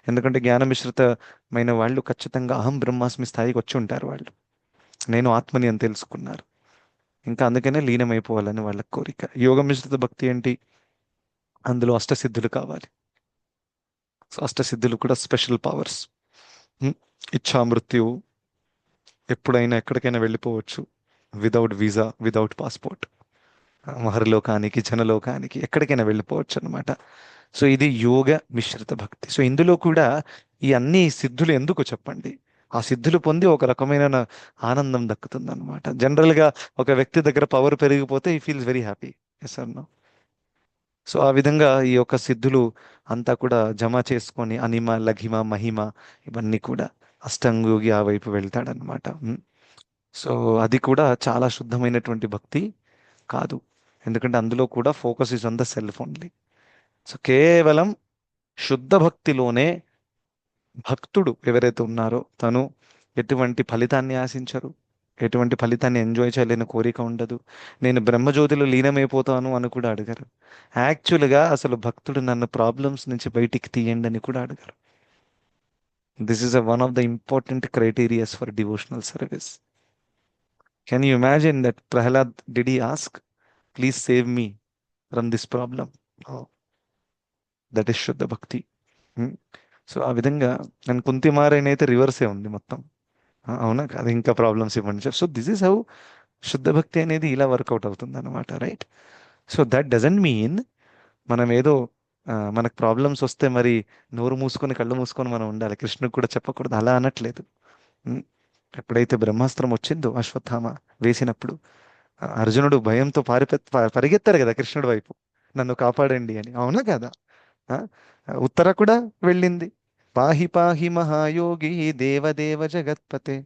ఎందుకంటే జ్ఞాన మిశ్రితమైన వాళ్ళు ఖచ్చితంగా అహం బ్రహ్మాస్మి స్థాయికి వచ్చి ఉంటారు. వాళ్ళు నేను ఆత్మని అని తెలుసుకున్నారు. ఇంకా అందుకనే లీనమైపోవాలని వాళ్ళ కోరిక. యోగ మిశ్రిత భక్తి ఏంటి? అందులో అష్టసిద్ధులు కావాలి. సో అష్టసిద్ధులు కూడా స్పెషల్ పవర్స్. ఇచ్ఛా మృత్యువు, ఎప్పుడైనా ఎక్కడికైనా వెళ్ళిపోవచ్చు, వితౌట్ వీసా, వితౌట్ పాస్పోర్ట్. మహర్లోకానికి, జనలోకానికి, ఎక్కడికైనా వెళ్ళిపోవచ్చు అనమాట. సో ఇది యోగ మిశ్రిత భక్తి. సో ఇందులో కూడా ఈ అన్ని సిద్ధులు ఎందుకు చెప్పండి? ఆ సిద్ధులు పొంది ఒక రకమైన ఆనందం దక్కుతుంది అనమాట. జనరల్గా ఒక వ్యక్తి దగ్గర పవర్ పెరిగిపోతే ఈ feels very happy. Yes or no? So ఆ విధంగా ఈ యొక్క సిద్ధులు అంతా కూడా జమ చేసుకొని అనిమ, లఘిమ, మహిమ ఇవన్నీ కూడా అష్టంగోగి ఆ వైపు వెళ్తాడనమాట. సో అది కూడా చాలా శుద్ధమైనటువంటి భక్తి కాదు. ఎందుకంటే అందులో కూడా focus is on the self only. So కేవలం శుద్ధ భక్తిలోనే భక్తుడు ఎవరైతే ఉన్నారో తను ఎటువంటి ఫలితాన్ని ఆశించరు, ఎటువంటి ఫలితాన్ని ఎంజాయ్ చేయలేని కోరిక ఉండదు. నేను బ్రహ్మజ్యోతిలో లీనమైపోతాను అని కూడా అడగరు. యాక్చువల్గా అసలు భక్తుడు నన్ను ప్రాబ్లమ్స్ నుంచి బయటికి తీయండి అని కూడా అడగరు. This is one of the important criterias for devotional service. Can you imagine that Prahlad did he ask, please save me from this problem? That is శుద్ధ భక్తి. సో ఆ విధంగా నేను కుంతిమారైనైతే రివర్సే ఉంది మొత్తం. అవునా కాదు? ఇంకా ప్రాబ్లమ్స్ ఇవ్వండి. సో దిస్ ఈస్ హౌ శుద్ధ భక్తి అనేది ఇలా వర్కౌట్ అవుతుంది అనమాట. Right? So that doesn't mean మనం ఏదో మనకు ప్రాబ్లమ్స్ వస్తే మరి నోరు మూసుకొని కళ్ళు మూసుకొని మనం ఉండాలి, కృష్ణుడికి కూడా చెప్పకూడదు, అలా అనట్లేదు. ఉమ్, ఎప్పుడైతే బ్రహ్మాస్త్రం వచ్చిందో అశ్వత్థామ వేసినప్పుడు అర్జునుడు భయంతో పరిగెత్తారు కదా కృష్ణుడి వైపు, నన్ను కాపాడండి అని. అవునా కదా? ఆ, ఉత్తర కూడా వెళ్ళింది. పాహి పాహి మహాయోగి దేవదేవ జగత్పతే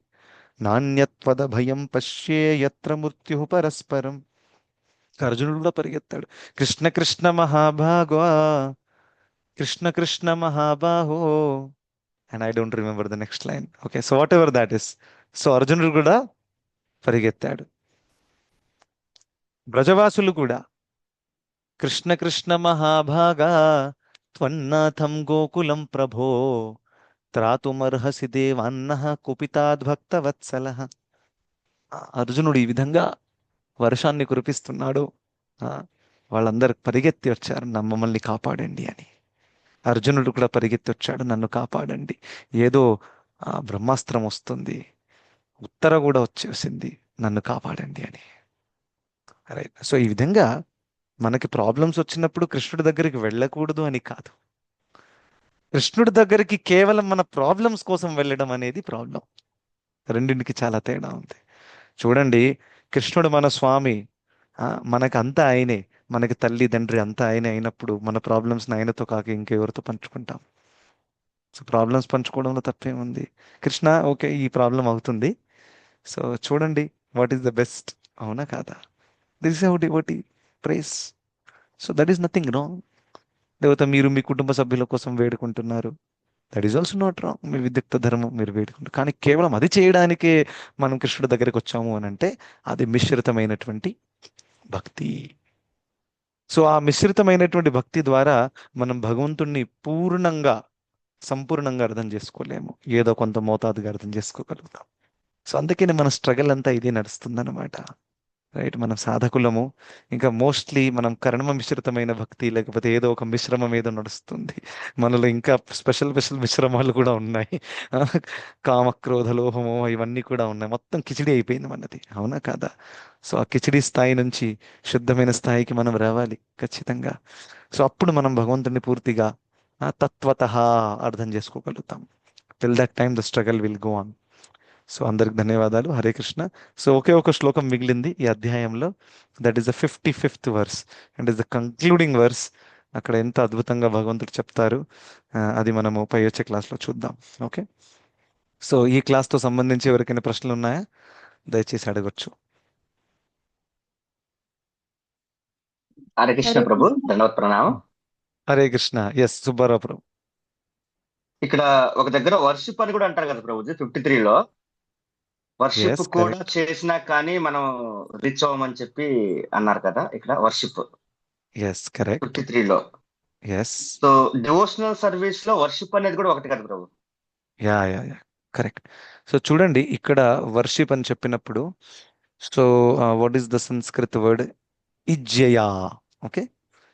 నాణ్యత్వద భయం పశ్యే యత్ర మృత్యు పరస్పరం. అర్జునుడు కూడా పరిగెత్తాడు. కృష్ణ కృష్ణ మహాభాగో, కృష్ణ కృష్ణ మహాబాహో, and I don't remember the next line. Okay, so whatever that is. So అర్జునుడు కూడా పరిగెత్తాడు. బ్రజవాసులు కూడా కృష్ణ కృష్ణ మహాభాగా త్వన్నాథం గోకులం ప్రభో త్రాతుమర్హసి దేవాన్నః కుపితాద్భక్తవత్సలః. అర్జునుడు ఈ విధంగా వర్షాన్ని కురిపిస్తున్నాడు. ఆ, వాళ్ళందరూ పరిగెత్తి వచ్చారు, మమ్మల్ని కాపాడండి అని. అర్జునుడు కూడా పరిగెత్తి వచ్చాడు, నన్ను కాపాడండి. ఏదో బ్రహ్మాస్త్రం వస్తుంది, ఉత్తర కూడా వచ్చేసింది, నన్ను కాపాడండి అని. రైట్? సో ఈ విధంగా మనకి ప్రాబ్లమ్స్ వచ్చినప్పుడు కృష్ణుడి దగ్గరికి వెళ్ళకూడదు అని కాదు, కృష్ణుడి దగ్గరికి కేవలం మన ప్రాబ్లమ్స్ కోసం వెళ్ళడం అనేది ప్రాబ్లం. రెండింటికి చాలా తేడా ఉంది. చూడండి, కృష్ణుడు మన స్వామి, మనకు అంతా ఆయనే, మనకి తల్లి తండ్రి అంతా ఆయనే అయినప్పుడు మన ప్రాబ్లమ్స్ని ఆయనతో కాక ఇంకెవరితో పంచుకుంటాం? సో ప్రాబ్లమ్స్ పంచుకోవడంలో తప్పేముంది? కృష్ణ ఓకే ఈ ప్రాబ్లం అవుతుంది, సో చూడండి వాట్ ఈస్ ద బెస్ట్. అవునా కాదా? This is how devotee prays. So that is nothing wrong. లేకపోతే మీరు మీ కుటుంబ సభ్యుల కోసం వేడుకుంటున్నారు, that is also not wrong. మీ విద్యుక్త ధర్మం మీరు వేడుకుంటారు. కానీ కేవలం అది చేయడానికే మనం కృష్ణుడి దగ్గరికి వచ్చాము అని అంటే అది మిశ్రితమైనటువంటి భక్తి. సో ఆ మిశ్రితమైనటువంటి భక్తి ద్వారా మనం భగవంతుణ్ణి పూర్ణంగా, సంపూర్ణంగా అర్థం చేసుకోలేము, ఏదో కొంత మోతాదుగా అర్థం చేసుకోగలుగుతాం. సో అందుకని మన స్ట్రగల్ అంతా ఇదే నడుస్తుందన్నమాట. రైట్? మనం సాధకులము, ఇంకా మోస్ట్లీ మనం కర్మ మిశ్రితమైన భక్తి, లేకపోతే ఏదో ఒక మిశ్రమం ఏదో నడుస్తుంది మనలో. ఇంకా స్పెషల్ స్పెషల్ మిశ్రమాలు కూడా ఉన్నాయి. కామ క్రోధ లోహము ఇవన్నీ కూడా ఉన్నాయి. మొత్తం కిచిడి అయిపోయింది మనది. అవునా కాదా? సో ఆ కిచిడి స్థాయి నుంచి శుద్ధమైన స్థాయికి మనం రావాలి ఖచ్చితంగా. సో అప్పుడు మనం భగవంతుడిని పూర్తిగా తత్వతః అర్థం చేసుకోగలుగుతాం. Till that time the struggle will go on. So అందరికి ధన్యవాదాలు. హరే కృష్ణ. సో ఒకే ఒక శ్లోకం మిగిలింది ఈ అధ్యాయంలో. That is the 55th verse and is the concluding verse. అక్కడ ఎంత అద్భుతంగా భగవంతుడు చెప్తారు, అది మనము పై వచ్చే క్లాస్లో చూద్దాం. ఓకే, సో ఈ క్లాస్తో సంబంధించి ఎవరికైనా ప్రశ్నలు ఉన్నాయా? దయచేసి అడగొచ్చు. హరే కృష్ణ హరే ప్రభు, కృష్ణ. దండవత్ ప్రణామం. హరే కృష్ణ. ఎస్ సుబ్బారావు ప్రభు. ఇక్కడ ఒక దగ్గర వర్షిప్ అని కూడా అంటారు కదా ప్రభుజీ, 53లో వర్షిప్ ఎస్ కూడా కరెక్ట్. చేసినా కానీ మనం రీచ్ అవ్వమని చెప్పి అన్నారు కదా ఇక్కడ వర్షిప్ ఎస్ కరెక్ట్. 53లో. ఎస్. సో డివోషనల్ సర్వీస్ లో వర్షిప్ అనేది కూడా ఒకటి కదా Prabhu. Yeah yeah yeah correct. So చూడండి ఇక్కడ వర్షిప్ అని చెప్పినప్పుడు, so what is the Sanskrit word? ఇజ్జయా. ఓకే,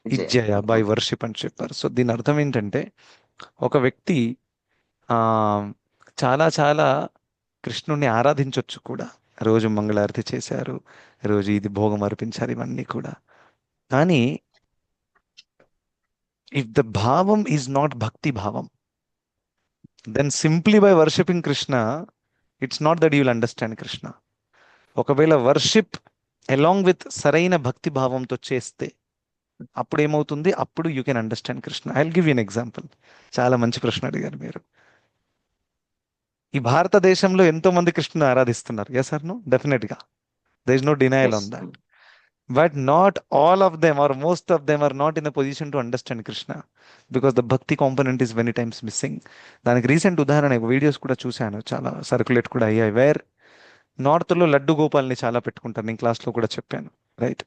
ఇజ్జయ బై వర్షిప్ అని చెప్పారు. సో దీని అర్థం ఏంటంటే ఒక వ్యక్తి ఆ చాలా చాలా కృష్ణుణ్ణి ఆరాధించవచ్చు కూడా. రోజు మంగళారతి చేశారు, రోజు ఇది భోగం అర్పించారు, ఇవన్నీ కూడా. కానీ ఇఫ్ ద భావం ఈజ్ నాట్ భక్తి భావం, then simply by worshipping Krishna it's not that you will understand Krishna. ఒకవేళ వర్షిప్ అలాంగ్ విత్ సరైన భక్తి భావంతో చేస్తే అప్పుడు ఏమవుతుంది? అప్పుడు you can understand Krishna. I will give you an example. చాలా మంచి ప్రశ్న అడిగారు మీరు. ఈ భారతదేశంలో ఎంతో మంది కృష్ణుని ఆరాధిస్తున్నారు. Yes or no? డెఫినెట్ గా there is no denial on that. But not all of them are most of them are not in a position to understand Krishna because the bhakti component is many times missing. దానికి recent ఉదాహరణ videos కూడా చూశాను, చాలా circulate కూడా అయ్యాయి. Wear north లో లడ్డు గోపాల్ని చాలా పెట్టుకుంటారు, నేను క్లాస్ లో కూడా చెప్పాను, రైట్?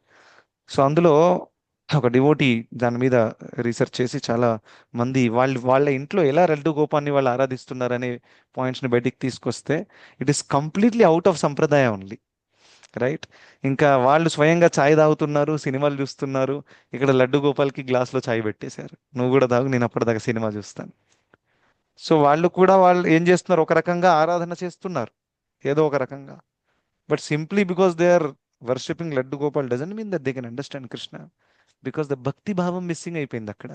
సో అందులో ఒక డివోటీ దాని మీద రీసెర్చ్ చేసి చాలా మంది వాళ్ళ ఇంట్లో ఎలా లడ్డు గోపాన్ని వాళ్ళు ఆరాధిస్తున్నారనే పాయింట్స్ని బయటికి తీసుకొస్తే it is completely out of సంప్రదాయం ఓన్లీ, రైట్? ఇంకా వాళ్ళు స్వయంగా చాయ్ తాగుతున్నారు, సినిమాలు చూస్తున్నారు. ఇక్కడ లడ్డు గోపాల్కి గ్లాస్లో చాయ్ పెట్టేశారు, నువ్వు కూడా తాగు, నేను అప్పటిదాకా సినిమా చూస్తాను. సో వాళ్ళు కూడా వాళ్ళు ఏం చేస్తున్నారు? ఒక రకంగా ఆరాధన చేస్తున్నారు ఏదో ఒక రకంగా. But simply because they are worshipping Laddu Gopal doesn't mean that they can understand Krishna, because the భక్తి భావం మిస్సింగ్ అయిపోయింది అక్కడ.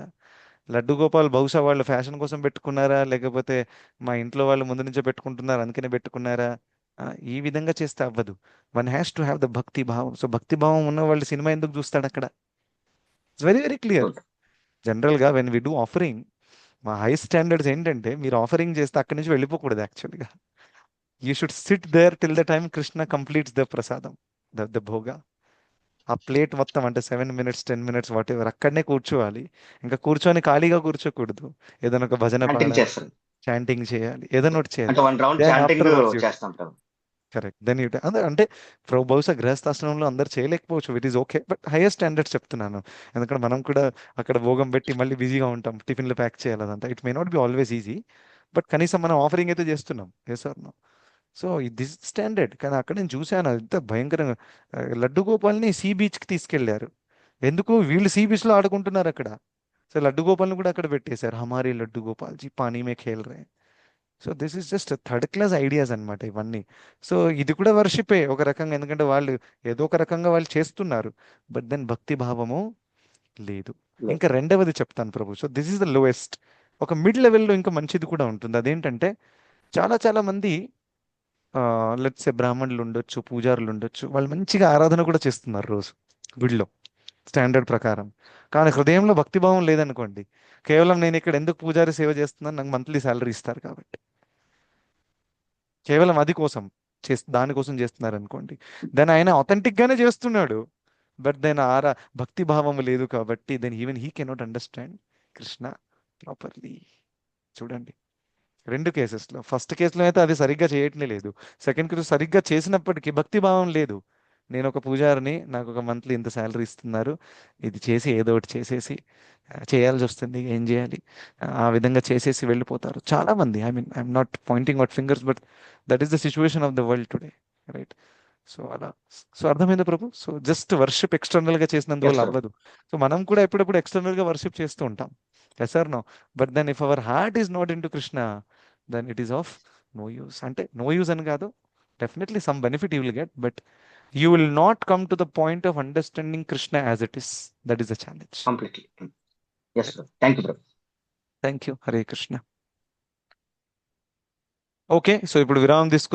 లడ్డు గోపాల్ బహుశా వాళ్ళు ఫ్యాషన్ కోసం పెట్టుకున్నారా, లేకపోతే మా ఇంట్లో వాళ్ళు ముందు నుంచే పెట్టుకుంటున్నారు అందుకనే పెట్టుకున్నారా? ఈ విధంగా చేస్తే అవ్వదు. One has to have the భక్తి భావం. సో భక్తి భావం ఉన్న వాళ్ళు సినిమా ఎందుకు చూస్తాడు అక్కడ? It's very very clear. జనరల్గా వెన్ వి డూ ఆఫరింగ్, మా హై స్టాండర్డ్స్ ఏంటంటే మీరు ఆఫరింగ్ చేస్తే అక్కడి నుంచి వెళ్ళిపోకూడదు. యాక్చువల్గా you should sit there till the time Krishna completes the prasadam, the bhoga. ఆ ప్లేట్ మొత్తం అంటే 7 minutes 10 minutes వాట్ ఎవర్ అక్కడనే కూర్చోవాలి. ఇంకా కూర్చొని ఖాళీగా కూర్చోకూడదు. ఏదైనా ఒక భజన చాంటింగ్ పాడాలి, చేస్తారు. చాంటింగ్ చేయాలి, ఏదైనా ఒకటి చేయాలి. అంటే 1 round then chanting afterwards you చేస్తాం ప్రభు. కరెక్ట్. దెన్ యూ అంటే బహుశా గృహస్థాశ్రమంలో అందరు చేయలేకపోవచ్చు, it is okay. But hire standards చెప్తున్నాను, ఎందుకంటే మనం కూడా అక్కడ భోగం పెట్టి మళ్ళీ బిజీగా ఉంటాం, టిఫిన్లు ప్యాక్ చేయాలి, అదంతా it may not be always easy. But కనీసం మనం ఆఫరింగ్ అయితే చేస్తున్నాం. Yes or no? So this standard. కానీ అక్కడ నేను చూశాను ఎంత భయంకరంగా. లడ్డు గోపాల్ని సీ బీచ్కి తీసుకెళ్లారు. ఎందుకు? వీళ్ళు సీ బీచ్లో ఆడుకుంటున్నారు అక్కడ. సో లడ్డు గోపాల్ని కూడా అక్కడ పెట్టేశారు. హమారీ లడ్డు గోపాల్ జీ పానీ మే ఖేల్ రే. So this is just third class ideas అన్నమాట ఇవన్నీ. సో ఇది కూడా వర్షిపే ఒక రకంగా, ఎందుకంటే వాళ్ళు ఏదో ఒక రకంగా వాళ్ళు చేస్తున్నారు, బట్ దెన్ భక్తి భావము లేదు. ఇంకా రెండవది చెప్తాను Prabhu. So this is the lowest. ఒక మిడ్ లెవెల్లో ఇంకా మంచిది కూడా ఉంటుంది. అదేంటంటే చాలా చాలా మంది లెట్స్ సే బ్రాహ్మణులు ఉండొచ్చు, పూజారులు ఉండొచ్చు, వాళ్ళు మంచిగా ఆరాధన కూడా చేస్తున్నారు రోజు గుడిలో స్టాండర్డ్ ప్రకారం. కానీ హృదయంలో భక్తిభావం లేదనుకోండి, కేవలం నేను ఇక్కడ ఎందుకు పూజారి సేవ చేస్తున్నాను, నాకు మంత్లీ శాలరీ ఇస్తారు కాబట్టి కేవలం అది కోసం దానికోసం చేస్తున్నారు అనుకోండి, దెన్ ఆయన authentic గానే చేస్తున్నాడు, బట్ దెన్ భక్తి భావం లేదు కాబట్టి then even he cannot understand Krishna properly. చూడండి రెండు కేసెస్లో. ఫస్ట్ కేసులో అయితే అది సరిగ్గా చేయట్లే లేదు, సెకండ్ కేసు సరిగ్గా చేసినప్పటికీ భక్తి భావం లేదు. నేను ఒక పూజారిని, నాకు ఒక మంత్లీ ఇంత శాలరీ ఇస్తున్నారు, ఇది చేసి ఏదో ఒకటి చేసేసి చేయాల్సి వస్తుంది, ఏం చేయాలి, ఆ విధంగా చేసేసి వెళ్ళిపోతారు చాలా మంది. I'm not pointing out fingers, but that is the situation of the world today, right? So అలా. సో అర్థమైందా ప్రభు? సో జస్ట్ వర్షిప్ ఎక్స్టర్నల్ గా చేసినందువల్ల అవ్వదు. సో మనం కూడా ఎప్పుడప్పుడు ఎక్స్టర్నల్ గా వర్షిప్ చేస్తూ ఉంటాం, yes or no? But then if our heart is not in to Krishna, then it is of no use. అంటే నో యూస్ అని కాదు, definitely some benefit you will get, but you will not come to the point of understanding Krishna as it is. That is the challenge. Completely. Yes, sir. Thank you, brother. Thank you. Hare Krishna. Okay, so ఇప్పుడు విరామం తీసుకు